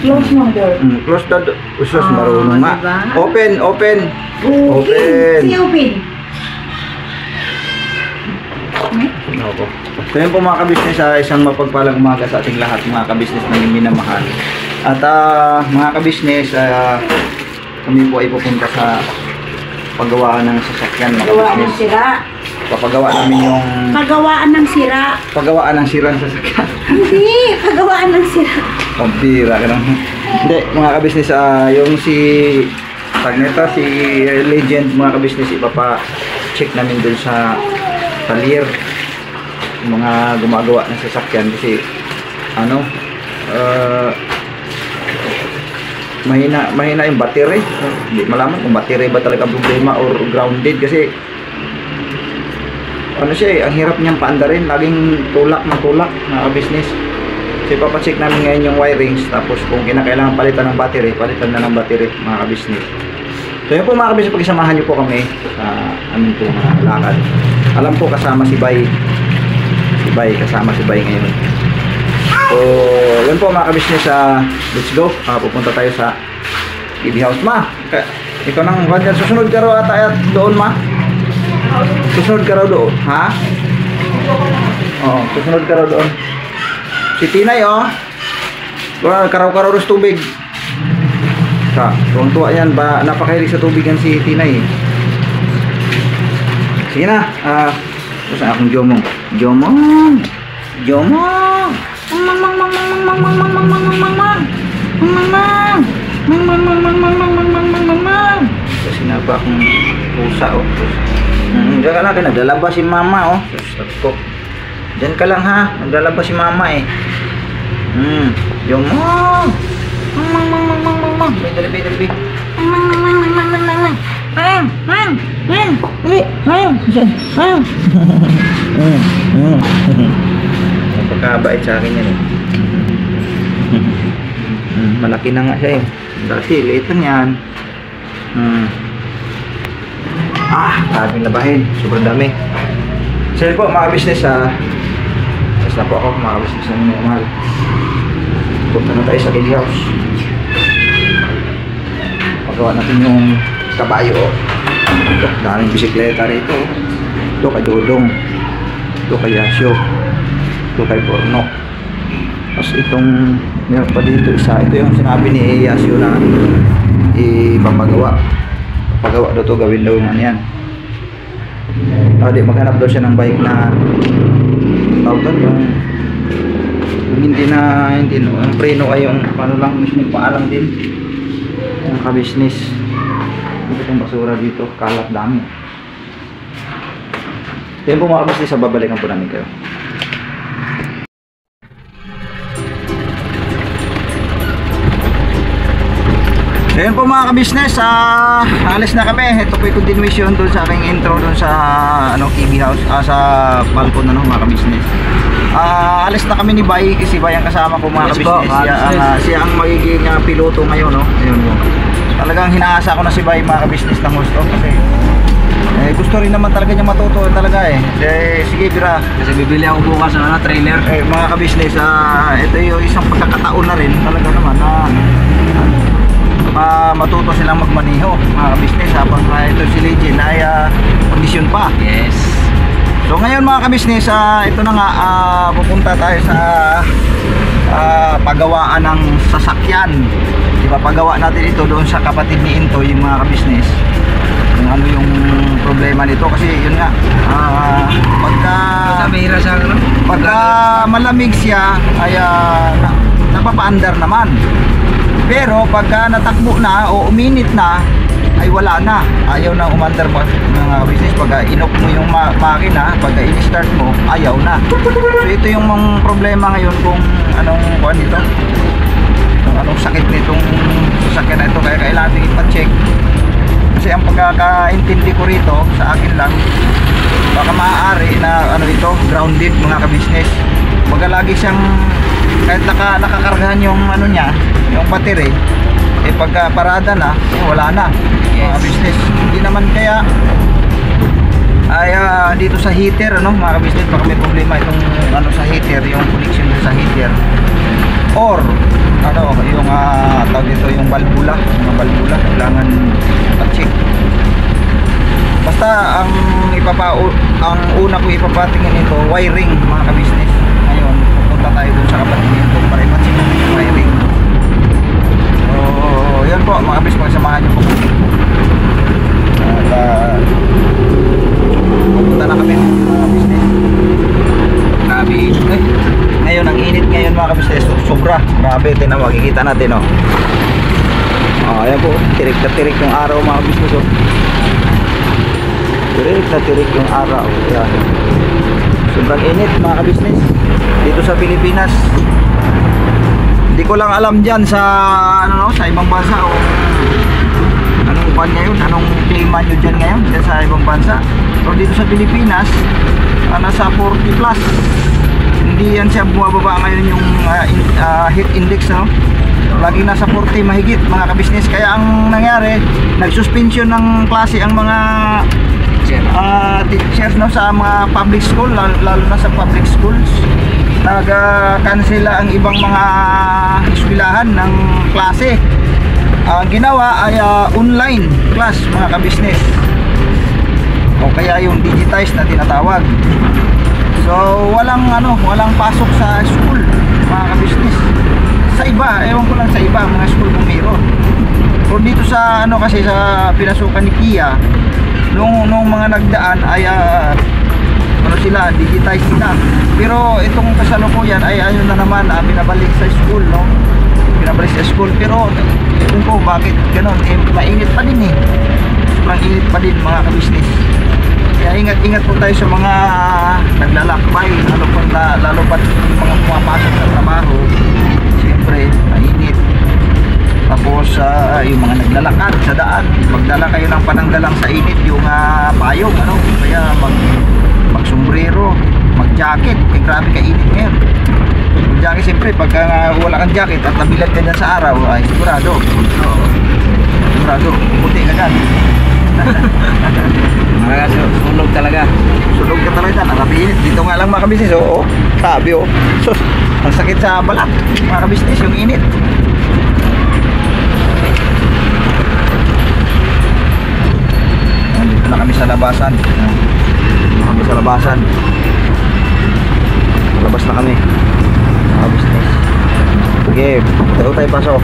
Close mo ang door. Close the door. Usos, marunong nga. Diba? Open. Open. Sige, open. Opo. So yun po mga kabisnes, isang mapagpalang umaga sa ating lahat mga kabisnes na minamahal. At mga kabisnes, kami po ay pupunta sa paggawaan ng sasakyan mga Pagawaan ng kabisnes. sira. Papagawa namin yung Pagawaan ng sira. pagawaan ng sirang sasakyan. Hindi, pagawaan ng sira. Pambira ka naman. Hindi, mga kabisnes, yung si Tagneta, si Legend, mga kabisnes, ipapa-check namin dun sa talier. Yung mga gumagawa ng sasakyan kasi ano, mahina yung battery. Hindi malaman kung battery ba talaga problema or grounded kasi ano siya ang hirap niyang paandarin, laging tulak mga business. So ipapacheck namin ngayon yung wirings, tapos kung kinakailangan palitan ng battery, palitan na ng battery mga business. So yun po mga business, pagisamahan niyo po kami sa aming po mga lakad. Alam po kasama si Bay, kasama si Bay ngayon. So yun po mga business, let's go. Pupunta tayo sa TV house. Ma, ikaw nang susunod ka raw ata doon, ma. Susunod ka raw doon, ha? Oo, susunod ka raw doon. Si Tinay, oh. Karaw-karaw sa tubig. Tuwang-tuwa yan. Napakahilig sa tubig yan si Tinay. Sige na. Saan akong Jomong? Jomong! Jomong! Kasi na ba akong pusa, oh. Diyan ka lang, naglalaba si mama, oh. Diyan ka lang, ha. Naglalaba si mama, eh. Yung mom. Dali. Napakabait sa akin yan, eh. Malaki na nga siya, eh. Dati, liit lang yan. Daming labahin. Sobrang dami. So yun po mga business, tapos na po ako mga business na minamahal. Punta na tayo sa TV house. Pagawa natin yung kabayo. Daming bisikleta rito. Ito kay Dodong, ito kay Yasio, ito kay Borno. Tapos itong meron pa dito isa. Ito yung sinabi ni Yasio na ipapagawa. Pagawa daw to, gawin daw yung ano yan. Maghanap daw siya ng bike na tawag yung hindi no, ang preno ay yung paano lang mismo paalam din yung ka-business. Ito yung basura dito, kalat dami. Yan po mga ka-business, babalikan po namin kayo. Ayun po mga ka-business, alis na kami. Ito po yung continuation doon sa aking intro doon sa TV house, sa balkon mga ka-business. Alis na kami ni Bay, kasi Bay ang kasama ko mga ka-business. Siya ang magiging piloto ngayon, no? Ayun po. Talagang hinaasa ko na si Bay mga ka-business ng gusto kasi gusto rin naman talaga niya matuto talaga, eh. Sige, bira. Kasi bibili ako bukas ng trailer. Mga ka-business, ito yung isang pagkakataon na rin talaga naman na matuto silang magmaneho mga ka-business habang ito si Legend ay kondisyon pa. Yes. So ngayon mga ka-business, ito na nga, pupunta tayo sa paggawaan ng sasakyan. Ipapagawa natin ito doon sa kapatid ni Intoy, yung mga ka-business. Kung ano yung problema nito kasi yun nga, pagka malamig siya ay napapaandar naman. Pero pagka natakbo na o uminit na ay wala na, ayaw na umandar mo mga business. Pagka inok mo yung makina, pagka in-start mo, ayaw na. So ito yung mga problema ngayon kung anong nito, anong sakit nitong sasakyan na ito. Kaya kailangan natin ipa-check kasi ang pagkakaintindi ko rito sa akin lang, baka maaari na ito, grounded mga ka-business. Pagka lagi siyang kahit nakakargahan yung niya, yung battery, pagka parada na, wala na. Mga business, hindi naman kaya ay dito sa heater, mga business, baka may problema itong sa heater, yung connection sa heater, or yung ang ang una ko ipapatingin ito, wiring mga ka-business. Ngayon, pupunta tayo dun sa kapatingin ito para ipacheck yung wiring. So, yan po mga ka-business, magsamahan nyo po. At pupunta na kami mga ka-business. Grabe, ngayon ang init ngayon mga ka-business, sobra. Grabe, tinan, makikita natin oh. Ayan po, tirik na tirik yung araw mga ka-business oh. Tirik na tirik yung araw. Ayan. Sobrang init mga ka-business dito sa Pilipinas. Hindi ko lang alam dyan sa ano no, sa ibang bansa o anong upan ngayon, anong klima nyo dyan ngayon dyan sa ibang bansa. Pero dito sa Pilipinas nasa 40 plus. Hindi yan siya bumababa ngayon yung heat index no? Lagi nasa 40 mahigit mga ka-business. Kaya ang nangyari, nag-suspension ng klase ang mga teachers no, sa mga public school, lalo na sa public schools. Nag-cancela ang ibang mga eskwelahan ng klase. Ang ginawa ay online class mga ka-business, o kaya yung digitized na tinatawag. So walang pasok sa school mga ka-business. Sa iba, ewan ko lang sa iba mga school kung meron. Pero dito sa kasi sa pinasukan ni Kia nung mga nagdaan ay sila, digitize sila. Pero itong kasalukuyan ay ayun na naman binabalik sa school no. Binabalik sa school, pero kung po bakit ganoon, mainit pa din sobrang init pa din mga ka-business. Kaya ingat po tayo sa mga naglalakbay, lalo pa mga pumapasok sa trabaho. Siyempre mainit. Tapos yung mga naglalakad sa daan, magdala kayo ng pananggalang sa init, yung payong kaya magsombrero, mag-jacket, grabe kainit ngayon. Mag-jacket siyempre, pagka wala kang jacket at nabilad ka dyan sa araw, ay sigurado puti ka dyan. Sunog talaga. Sunog ka talaga, nakapiinit. Dito nga lang mga ka-business, sabi sus, ang sakit sa balat mga ka-business, yung init. Dito na kami sa labasan. Labas na kami mga business. Okay, tayo pasok.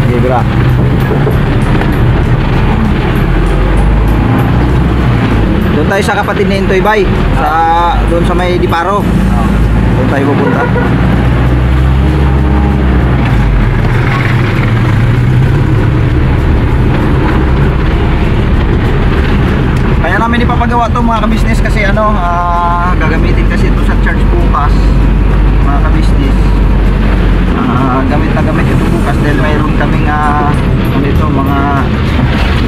Okay, bra. Doon tayo sa kapatid ni Intoy Bay, doon sa may Diparo. Doon tayo pupunta. Kaya namin ipapagawa to mga ka-business kasi gagamitin kasi ito sa church bukas mga ka-business. Gamit ito bukas dahil mayroon kaming mga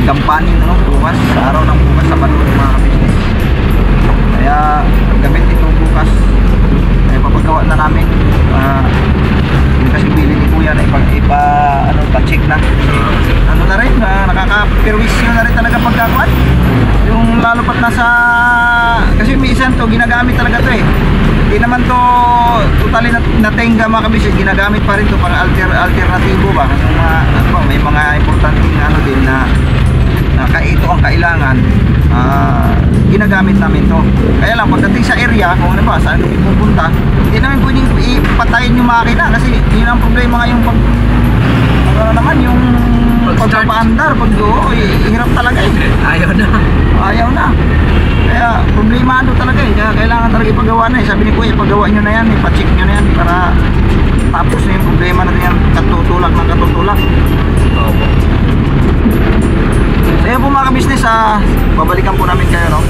kampanin bukas, sa araw ng bukas sa Balon mga ka-business. Kaya gamit ito bukas, kaya papagawa na namin. Kasi bili ni Kuya na pa-check na. Na rin, nakaka-perwisyo na rin talaga pagkakuan. Yung lalo pat nasa, kasi minsan to ginagamit talaga to hindi naman to totally natenga mga ka-business, ginagamit pa rin to pang alternatibo ba, yung may mga importanteng din na ito ang kailangan, ginagamit namin to. Kaya lang pagdating sa area, kung saan kami pupunta, hindi namin pwedeng ipatayin yung makina kasi yun ang problema ngayon yung pagpapaandar, hirap talaga ayaw na. Kaya problemado talaga kaya kailangan talaga ipagawa na sabi ni Kuya, ipagawa nyo na yan, ipacheck nyo na yan para tapos na yung problema natin yan, katutulak. So yun po mga ka-business, babalikan po namin kayo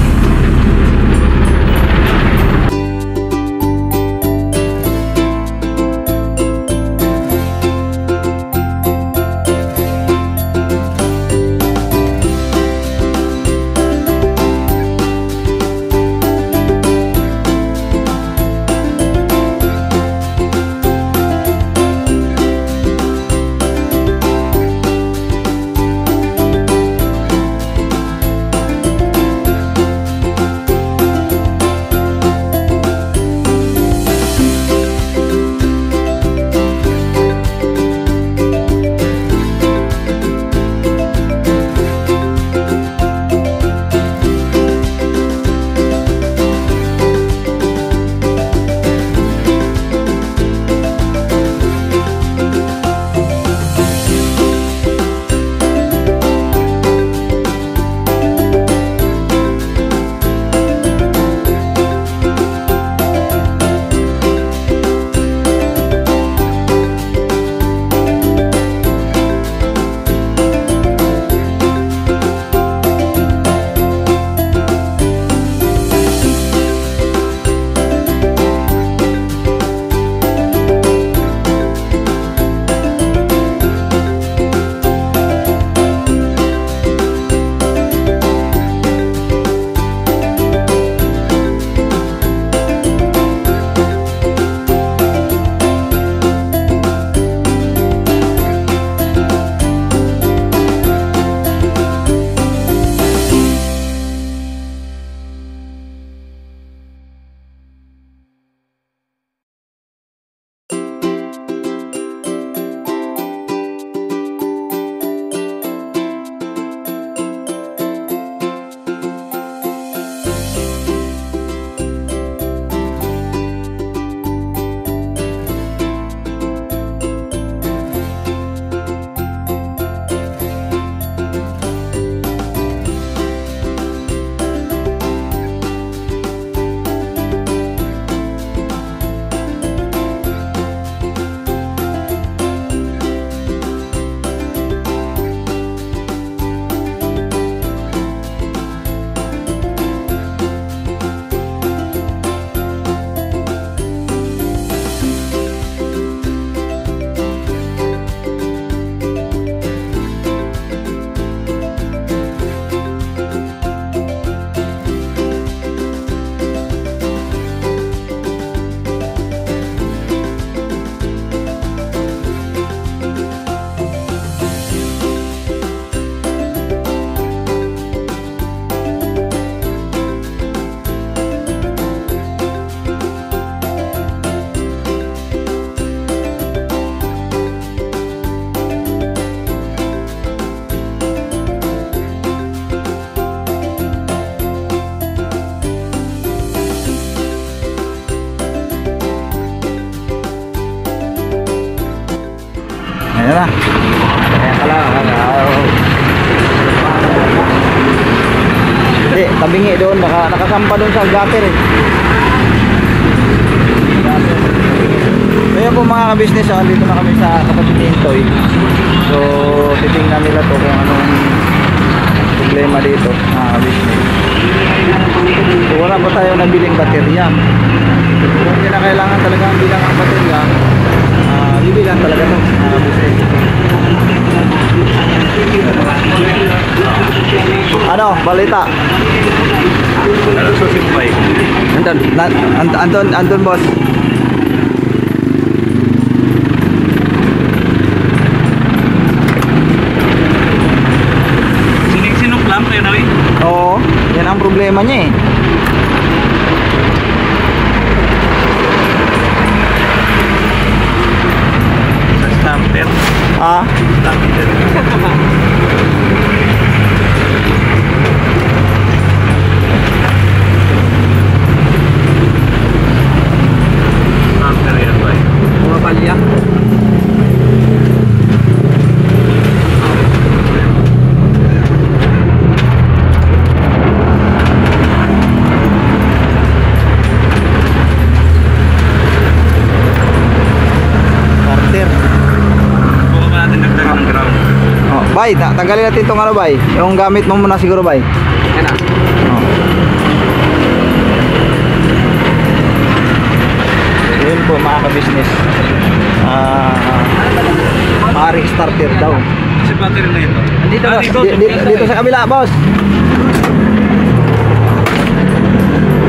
na. Kaya pala, hindi, tabingi doon, nakasampa doon sa gutter eh. So yan po mga ka-business, dito na kami sa kapatid ni Intoy. So titingnan nila to kung anong problema dito mga ka-business. So wala pa tayo nabiling baterya. Kung kinakailangan talaga ang bilang ang baterya, bibilan talaga to mga ka-business. Ano, balita? Anton boss. Sinok lang kayo na Oo, yan ang problema niya eh. sa starter. Ah, Starter yan ba? mga palya. Starter. Buka pa natin nagdagan ng ground. Oh, bay, tanggalin natin itong ano, bay. Yung gamit mo muna siguro, bay. Yan na. Oh. Yun po mga ka-business. Maaring starter daw. Kasi battery na ito. Dito, boss. Dito sa kabila, boss.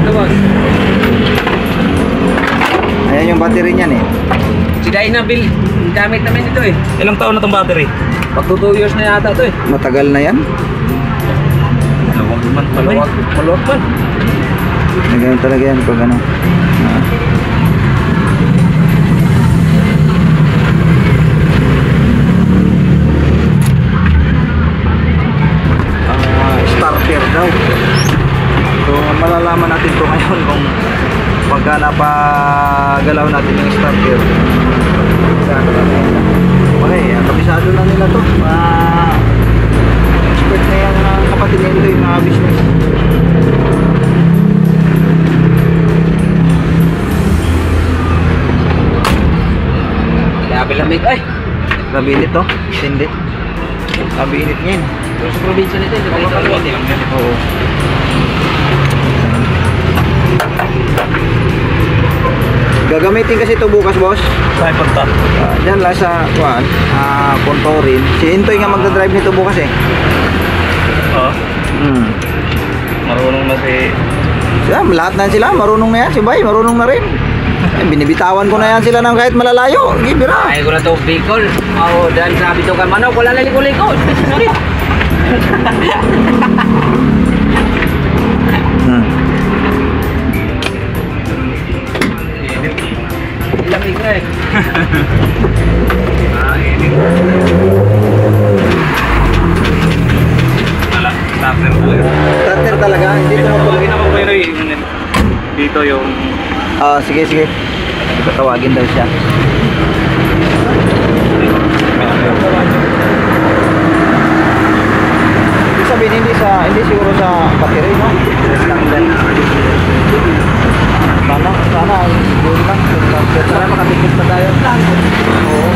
Ito boss. Ayan yung battery niyan eh. Si Dynabil, gamit namin ito eh. Ilang taon na itong battery? Pagto 2 years na yata ito eh. Matagal na yan. Maluwag man. Maluwag man. Ganyan talaga yan pag ano. Starter daw. So malalaman natin to ngayon kung pagka napagalaw natin yung starter. Okay, kabisado na nila to. Expert na yung kapatid nito yung mga business. Grabe lamig ay. Grabe init to. Hindi. Grabe init niya yun. Pero sa probinsya nito, ito kayo kaluwag lang. Oo. Gagamitin kasi ito bukas, boss. Saan punta? Diyan lang sa Pontorin. Si Intoy nga magdadrive nito bukas eh. Oo. Marunong na si... Lahat na sila, marunong na yan. Si Bay, marunong na rin. Binibitawan ko na yan sila ng kahit malalayo. Gibira. Ay ko na to Bicol. Oo, dahil sabi to ka manok, wala na liko-liko. Lamig na eh. Init. Wala, starter po yun. Starter talaga, hindi ito matuloy. Pero dito yung... Sige, sige. Tatawagin daw siya. Ibig sabihin, hindi siguro sa battery, no? Sana, yun lang. Sana makatipid pa tayo. Oo.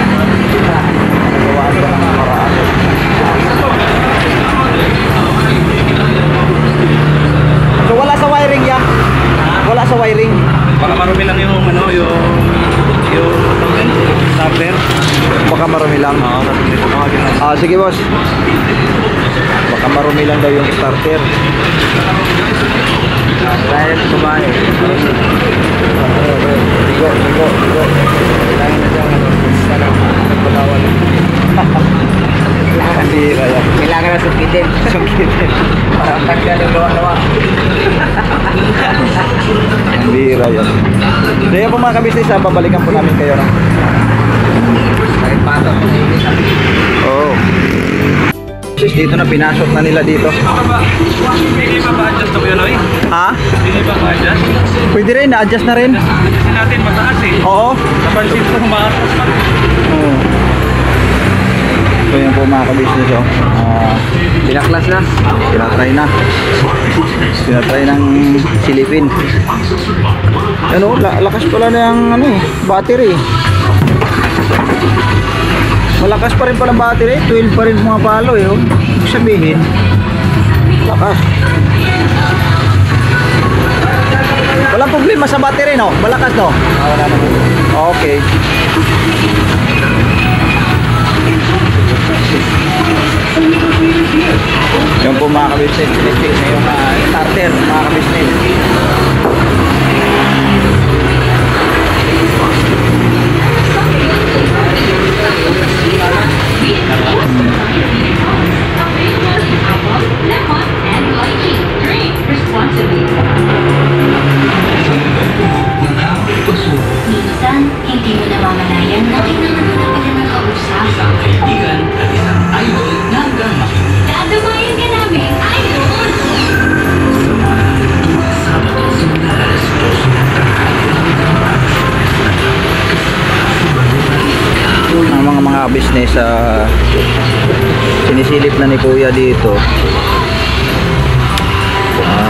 Nagawaan ka ng maraan. So wala sa wiring yan? Wala sa wiring? Baka marumi lang yung ano, yung starter. Baka marumi lang. Oo, kasi hindi ko makagin. Sige boss. Baka marumi lang daw yung starter. Dahil sa babae. Go. Kailangan na dyan. Nagpagawal. Hindi kaya. Kailangan na sungkitin. Parang taggal yung gawa-gawa. Hindi kaya. So yan po mga kabisnes, babalikan po namin kayo. No? Sakit pato. Oo. Dito na, pinasok na nila dito. Hindi ba ba-adjust ito yun, Oy? Ha? Hindi ba ba-adjust? Pwede rin, na-adjust na rin. Kasi natin mataas eh. Oo. Napansin ko humakas pa. Oo. So yun po mga ka-business, oh. Pinaklas na. Tinatry ng silipin. Ano, lakas pala na yung ano eh, battery. Malakas pa rin pala battery, 12 pa rin mga palo eh. Oh. Ibig sabihin, lakas. Walang problema sa battery, no? Malakas, no? Wala naman. Okay. Yan po mga ka-business, testing na yung starter mga ka-business. Minsan, hindi mo namamalayan na kailangan mo na pala ng kausap. Isang kaibigan at isang idol na hanggang makikita. Dadamayan ka namin, idol! Ang mga business sinisilip na ni Kuya dito.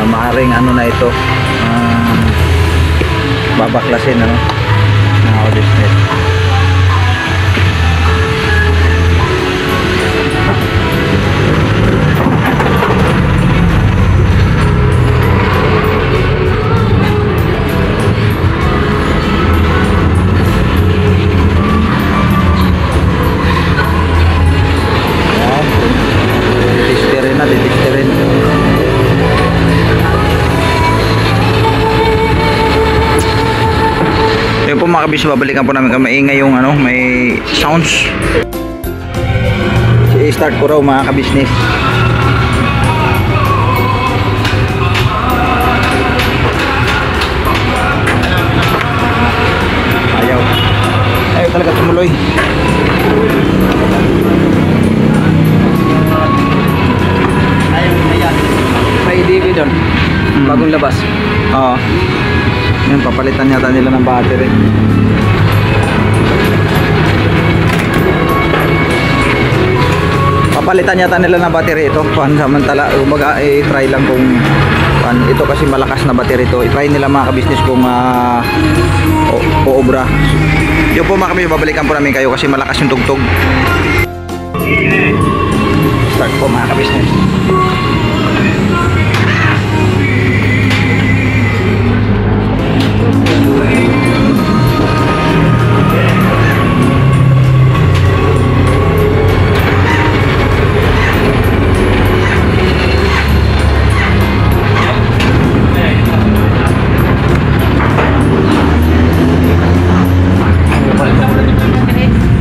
Maaring ano na ito, babaklasin ano mga business. Titisterin. Ayun po mga kabis, babalikan po namin kung maingay yung ano, may sounds. I-start ko raw mga kabisnes. Ayaw talaga tumuloy. May DB doon. Bagong labas. Oo. Yan, papalitan yata nila ng battery. Papalitan yata nila ng battery ito. Samantala, i-try lang kung ito kasi malakas na battery ito. I-try nila mga ka-business kung uobra. Yung po mga ka-business, babalikan po namin kayo kasi malakas yung tugtog. Start po mga ka-business.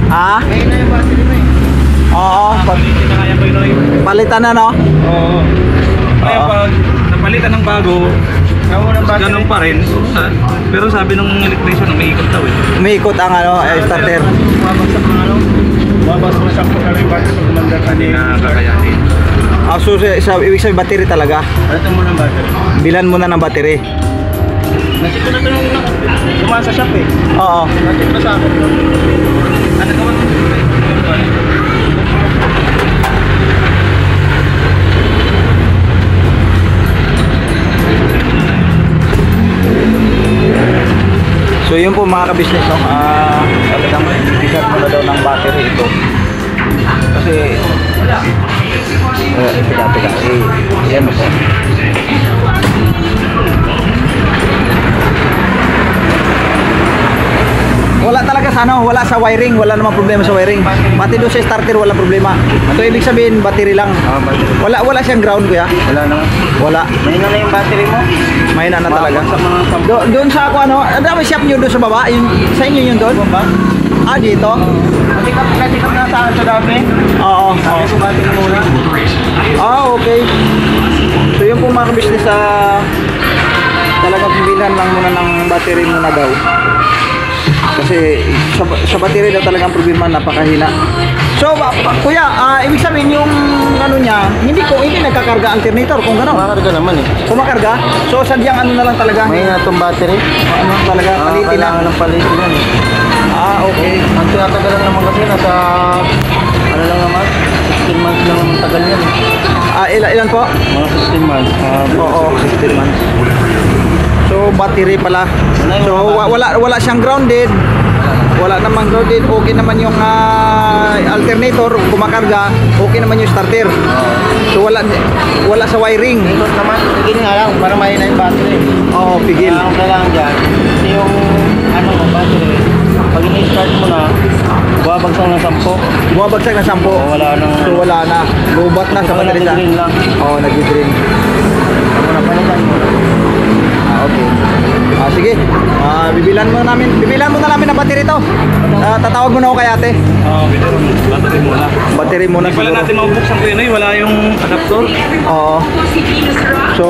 Ha? Oo, palitan na no? Oo. Kaya Oo. pag napalitan ng bago, ganun pa rin. Pero sabi ng electrician, umiikot daw eh. Umiikot ang ano, starter. Babagsak po kami bago sa kumandar ka ni Nakakayanin. So, ibig sabihin battery talaga. Ito mo ng battery. Bilan muna ng battery. Nasip ko na ito yung dumaan sa shop eh. Oo. Nasip na sa akin. Ano naman? So yun po mga ka-business, no? Talagang isat mo na daw ng battery ito. Kasi teka, yan mo po. Wala talaga sa ano, wala sa wiring, wala namang problema sa wiring. Pati doon sa starter wala problema. So ibig sabihin battery lang. Battery. Wala siyang ground kuya. Wala naman. Wala. Mahina na yung battery mo. Mahina na talaga. Sa mga sampo. Doon sa ako ano, dami shop niyo doon sa baba, yung sa inyo yun doon. Ba? Dito. Kasi kap na sa akin sa dami. Oo. Sabi ko battery muna. Okay. So yun po mga business talagang pumbilhan lang muna ng battery muna daw. Kasi sa battery daw talagang problema, napakahina. So kuya, ibig sabihin yung ano niya, hindi nagkakarga alternator kung gano'n. Makakarga naman eh. Kumakarga? So sadyang ano na lang talaga. Mahina itong battery. Ano talaga, palitin na. Kailangan ng palitin yan eh. Okay. Ang tinatagalan naman kasi nasa ano lang naman, 16 months lang naman tagal yan. Ilan po? Mga 16 months. Oo, 16 months. So battery pala. So wala siyang grounded. Wala namang grounded. Okay naman yung alternator kumakarga. Okay naman yung starter. So wala sa wiring. Ikot naman, sige nga lang, para mahina yung battery. Oo, pigil. Ang kailangan dyan, kasi yung ano mo, battery, pag ini-start mo na, bumabagsak ng 10. Bumabagsak na 10. Wala nang... So wala na. Lubat na sa battery niya. Nag-green lang. Oo, nag-green. Ako na palitan mo. Okay. Sige. Bibilan mo na namin ng battery to. Tatawag mo na ako kay ate. Oo, battery muna. Battery muna Hindi pala siguro. natin mabuksan ko yun eh, wala yung adapter. Oo. So,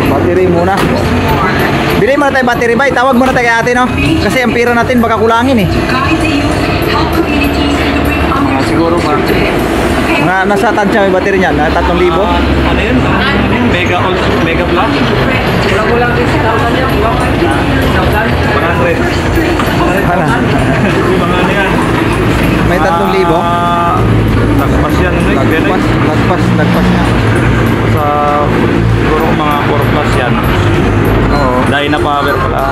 battery muna. Bili mo na tayo battery ba? Tawag mo na tayo kay ate, no? Kasi ang pira natin baka kulangin eh. Siguro pa. Nasa tansya may battery niyan, 3,000. Ano yun? Mega Plus? Kulang din sa 1,000 yan. 100. Hala. Mga ano yan? May 3,000. Nagpas yan. Nagpas nga. Sa siguro mga 4 plus yan. Oo. Dyna power pala.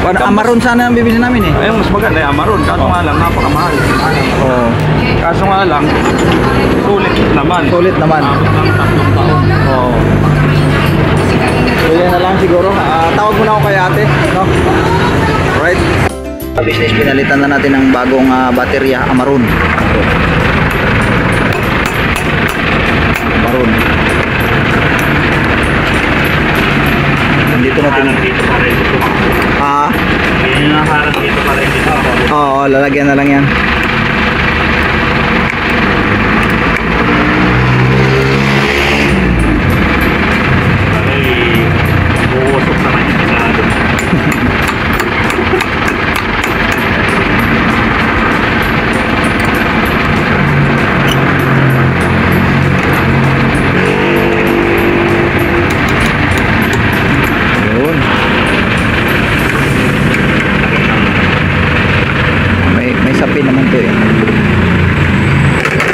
Amaron sana ang bibili namin eh. Ayun, mas maganda yung Amaron. Kaso nga lang, napakamahal. Oo. Kaso nga lang, sulit naman. Sulit naman. Abot ng 3 taon. Oo. So yan na lang siguro. Tawag mo na ako kay ate, no? Alright. Business, pinalitan na natin ng bagong baterya, Amaron. Amaron. Nandito natin. Yan yung harap dito pa rin dito. Oo, lalagyan na lang yan. Buusok naman yung pinado. Yun. May sapin naman to eh.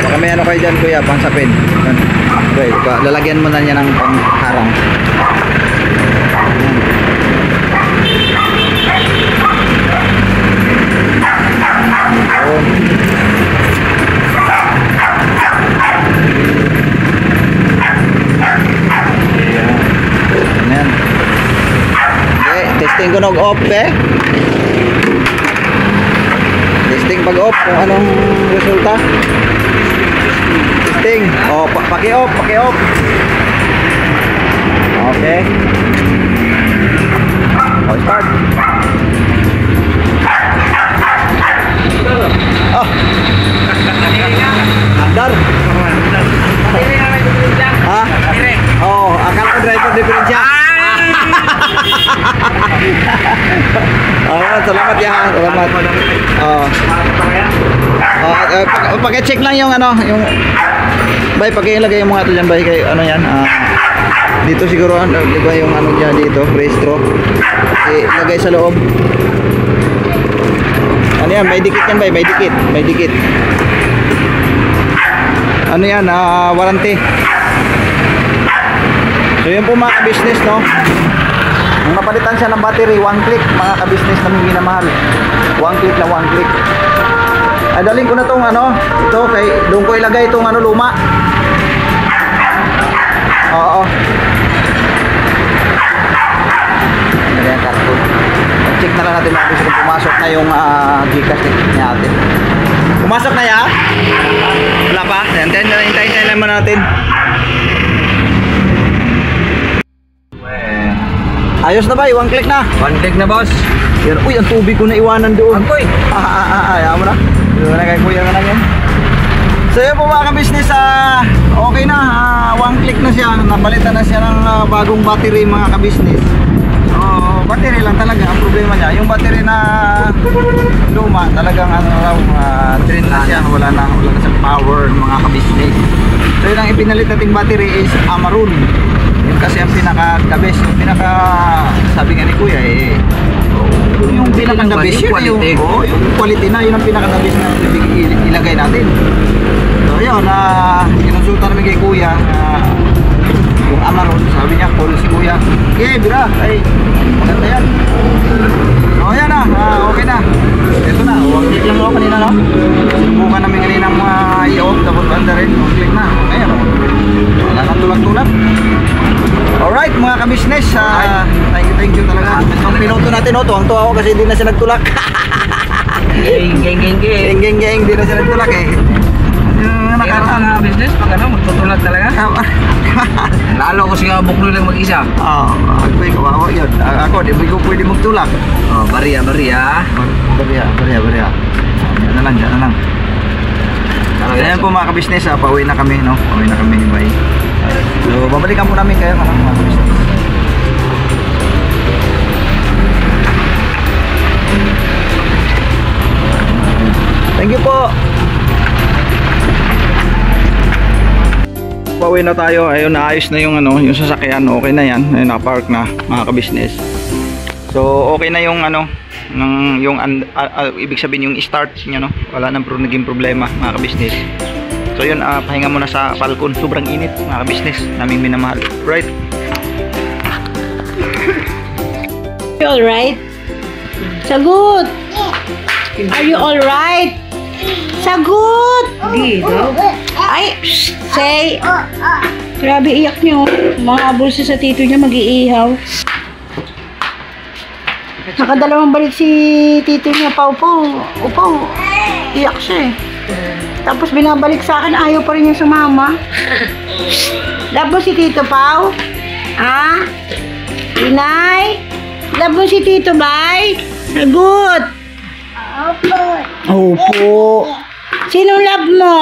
Baka may ano kayo dyan kuya, pang sapin. Yan. Okay, lalagyan mo na niya ng pangharang. Yun. Yan. Okay, testing ko nog-off eh. Testing pag-off kung anong resulta. Testing. Oh, paki-off. Okay. Oh, start. Oh. Andar. Ha? Oh, akala ko driver diferensya. Salamat ya. Salamat. Pag-check lang yung ano, yung bay, pag-ilagay yung mga ito dyan, bay, kay ano yan, dito siguro, di ba yung ano dyan dito, restro, ilagay sa loob. Ano yan, may dikit yan, bay, may dikit. Ano yan, warranty. So yun po mga ka-business, no? Nung napalitan siya ng battery, 1 click, mga ka-business na may minamahal. 1 click na 1 click. Ay, dalhin ko na tong ano, ito, kay, doon ko ilagay itong ano, luma. Oo. Ayan, karton. Check na lang natin mga kung pumasok na yung Gcash niya ate. Pumasok na ya? Wala pa? Hintayin lang muna natin. Ayos na ba? 1 click na? 1 click na, boss. Yan. Uy, ang tubig ko na iwanan doon. Agoy. Ayaw mo na. Doon na kay kuya na lang yan. So yun po mga ka-business, okay na. 1 click na siya. Napalitan na siya ng bagong battery mga ka-business. So, battery lang talaga. Ang problema niya, yung battery na luma, talagang ano raw, drain na siya. Wala na sa power mga ka-business. So yun ang ipinalit nating battery is Amaron. Yun kasi ang pinaka-the best. Yung pinaka, sabi nga ni kuya yung pinaka-the-best yun. Yung quality na, yun ang pinaka-the-best na ilagay natin. So yun, kinonsulta namin kay Kuya. Yung Amaron, sabi niya, call si Kuya. Okay, bira, ay, maganda yan. So yan na, okay na. Ito na, click lang ako kanina, no? Sinubukan namin kanina mga i-off, tapos banda rin. Click na, ayan, wala nang tulak-tulak. Alright, mga ka-business, thank you talaga. Itong pinuto natin, tuwang-tuwa ako kasi hindi na siya nagtulak. Geng, hindi na siya nagtulak eh. Nakaraan business, pag ano, magtutulad talaga. Lalo ko siya buklo lang mag-isa. Ako yung kawawa yun. Ako, di ko pwede magtulak. Bariya. Bariya. Yan na lang. Ayan po mga ka-business, pauwi na kami, no? Pauwi na kami ni Bay. So, babalikan po namin kayo mga ka-business. Thank you po. Pauwi na tayo. Ayun, naayos na yung yung sasakyan. Okay na yan. Ayun, naka-park na mga ka-business. So, okay na yung ibig sabihin yung start niya, no? Wala nang naging problema mga ka-business. So, yun, pahinga muna sa Falcon. Sobrang init mga ka-business. Naming minamahal. Right? You alright? Sagot! Are you alright? Sagot! Ay, say! Grabe, iyak niyo. Mga bulsa sa tito niya, mag-iihaw. Nakadalawang balik si tito niya, Pau-Pau. Upaw, iyak siya eh. Tapos binabalik sa akin, ayaw pa rin niya sumama. Labo si Tito Pau? Ha? Inay? Labo si Tito Bay? Sagot! Opo. Sinong love mo?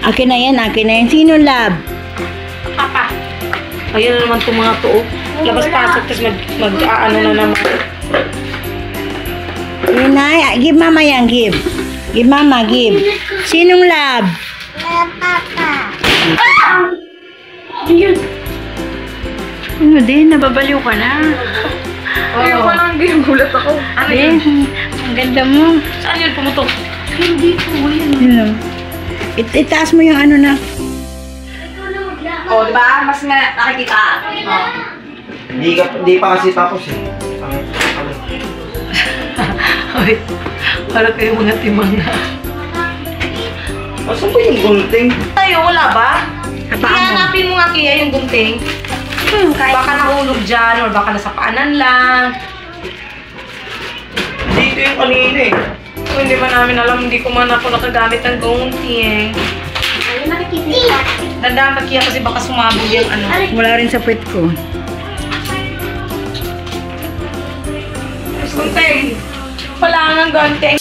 Akin na yan. Sinong love? Papa. Ayun na naman itong mga to. Labas-pasok, tapos mag-ano na naman. Inay, give mama yan, give. Give mama, give. Sinong love? Ano din, nababaliw ka na. Ayoko lang, ginulat ako. Ano Eh, yun? ang ganda mo. Saan yun pumutok? Hindi po, yun. Itaas mo yung ano na. O, diba? Mas nakikita. Hindi pa kasi tapos eh. Ay, para kayo mga timang na. Saan ba yung gunting? Tayo, wala ba? Paa mo. Hanapin mo nga kaya yung gunting. Baka nahulog dyan, or baka nasa paanan lang. Dito yung kanina eh. Kung hindi man namin alam, hindi ko man ako nakagamit ng gunting. Dandaan ka kasi baka sumabog yung ano. Wala rin sa puwet ko. Gunting! Wala nang gunting.